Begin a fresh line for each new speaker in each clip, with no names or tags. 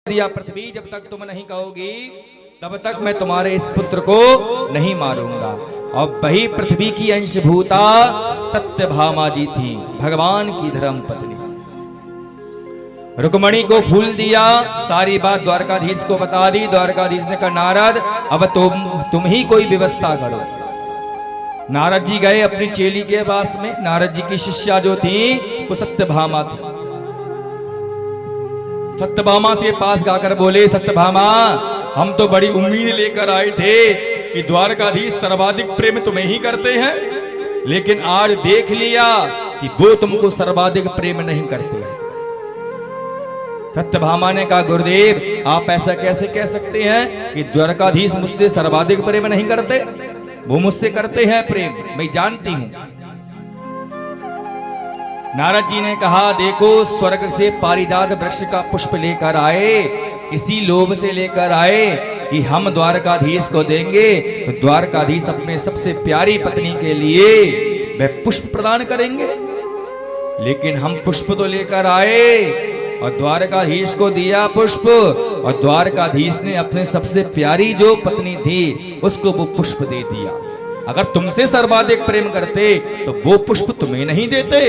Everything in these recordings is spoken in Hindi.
दिया, पृथ्वी जब तक तुम नहीं कहोगी तब तक मैं तुम्हारे इस पुत्र को नहीं मारूंगा। और वही पृथ्वी की अंशभूता सत्यभामा जी थी, भगवान की धर्म पत्नी। रुक्मणी को फूल दिया, सारी बात द्वारकाधीश को बता दी। द्वारकाधीश ने कहा नारद अब तुम ही कोई व्यवस्था करो। नारद जी गए अपनी चेली के पास में। नारद जी की शिष्या जो थी वो सत्यभामा थी। सत्यभामा से पास गाकर बोले, सत्यभामा हम तो बड़ी उम्मीद लेकर आए थे कि द्वारकाधीश सर्वाधिक प्रेम तुम्हें ही करते हैं, लेकिन आज देख लिया कि वो तुमको सर्वाधिक प्रेम नहीं करते हैं। सत्यभामा ने कहा गुरुदेव आप ऐसा कैसे कह सकते हैं कि द्वारकाधीश मुझसे सर्वाधिक प्रेम नहीं करते? वो मुझसे करते हैं प्रेम, मैं जानती हूं। नारद जी ने कहा देखो स्वर्ग से पारिजात वृक्ष का पुष्प लेकर आए, इसी लोभ से लेकर आए कि हम द्वारकाधीश को देंगे तो द्वारकाधीश अपने सबसे प्यारी पत्नी के लिए वह पुष्प प्रदान करेंगे। लेकिन हम पुष्प तो लेकर आए और द्वारकाधीश को दिया पुष्प, और द्वारकाधीश ने अपने सबसे प्यारी जो पत्नी थी उसको वो पुष्प दे दिया। अगर तुमसे सर्वाधिक प्रेम करते तो वो पुष्प तुम्हें नहीं देते।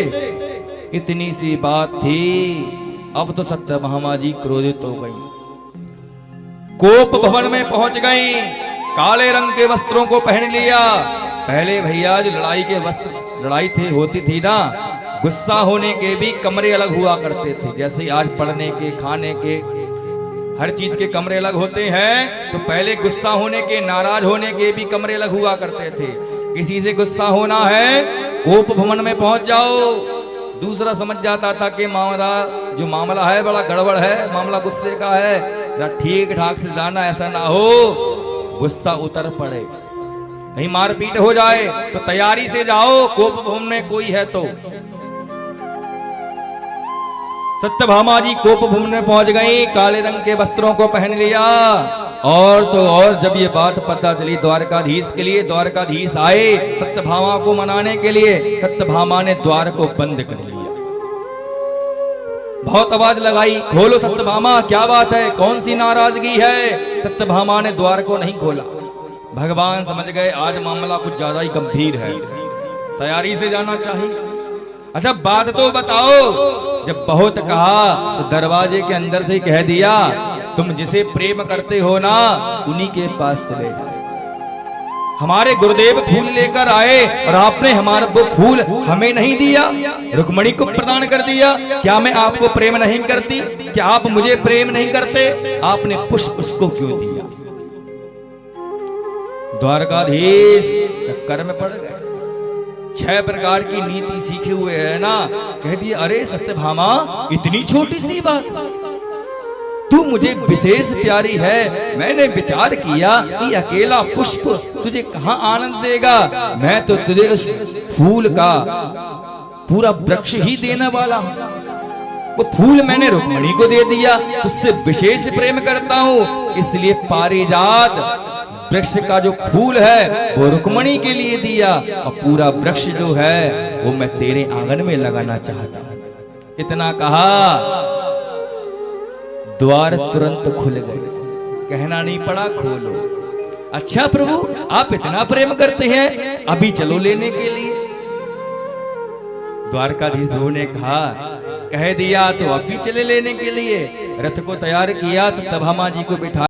इतनी सी बात थी। अब तो सत्यभामा जी क्रोधित हो गई, कोप भवन में पहुंच गई, काले रंग के वस्त्रों को पहन लिया। पहले भैया जो लड़ाई होती थी ना, गुस्सा होने के भी कमरे अलग हुआ करते थे। जैसे आज पढ़ने के, खाने के, हर चीज के कमरे अलग होते हैं, तो पहले गुस्सा होने के, नाराज होने के भी कमरे अलग हुआ करते थे। किसी से गुस्सा होना है, कोप भवन में पहुंच जाओ। दूसरा समझ जाता था कि मामला है बड़ा गड़बड़ है, मामला गुस्से का है, ठीक ठाक से जाना, ऐसा ना हो गुस्सा उतर पड़े, कहीं मारपीट हो जाए। तो तैयारी से जाओ, कोप भवन में कोई है तो। सत्यभामा जी कोप भवन में पहुंच गई, काले रंग के वस्त्रों को पहन लिया। और तो और जब ये बात पता चली द्वारकाधीश के लिए, द्वारकाधीश आए सत्यभामा को मनाने के लिए, सत्यभामा ने द्वार को बंद कर लिया। बहुत आवाज लगाई, खोलो सत्यभामा, क्या बात है, कौन सी नाराजगी है? सत्यभामा ने द्वार को नहीं खोला। भगवान समझ गए आज मामला कुछ ज्यादा ही गंभीर है, तैयारी से जाना चाहिए। अच्छा बात तो बताओ। जब बहुत कहा तो दरवाजे के अंदर से ही कह दिया, तुम जिसे प्रेम करते हो ना उन्हीं के पास चले जाओ। हमारे गुरुदेव फूल लेकर आए और आपने हमारा वो फूल हमें नहीं दिया, रुक्मणी को प्रदान कर दिया। क्या मैं आपको प्रेम नहीं करती? क्या आप मुझे प्रेम नहीं करते? आपने पुष्प उसको क्यों दिया? द्वारकाधीश चक्कर में पड़ गए। 6 प्रकार की नीति सीखे हुए है ना। कह दिया अरे सत्यभामा इतनी छोटी सी बात, तू मुझे विशेष प्यारी है। मैंने विचार किया कि अकेला पुष्प तुझे कहाँ आनंद देगा, मैं तो तुझे उस फूल का पूरा वृक्ष ही देने वाला हूँ। वो फूल मैंने रुक्मणी को दे दिया, उससे विशेष प्रेम करता हूँ, इसलिए पारिजात वृक्ष का जो फूल है वो रुक्मणी के लिए दिया, और पूरा वृक्ष जो है वो मैं तेरे आंगन में लगाना चाहता हूं। इतना कहा, द्वार तुरंत खुल गए, कहना नहीं पड़ा खोलो। अच्छा प्रभु आप इतना प्रेम करते हैं, अभी चलो लेने के लिए। द्वारकाधीश प्रभु ने कहा, कह दिया तो अभी चले लेने के लिए। रथ को तैयार किया, सत्यभामा जी को बिठा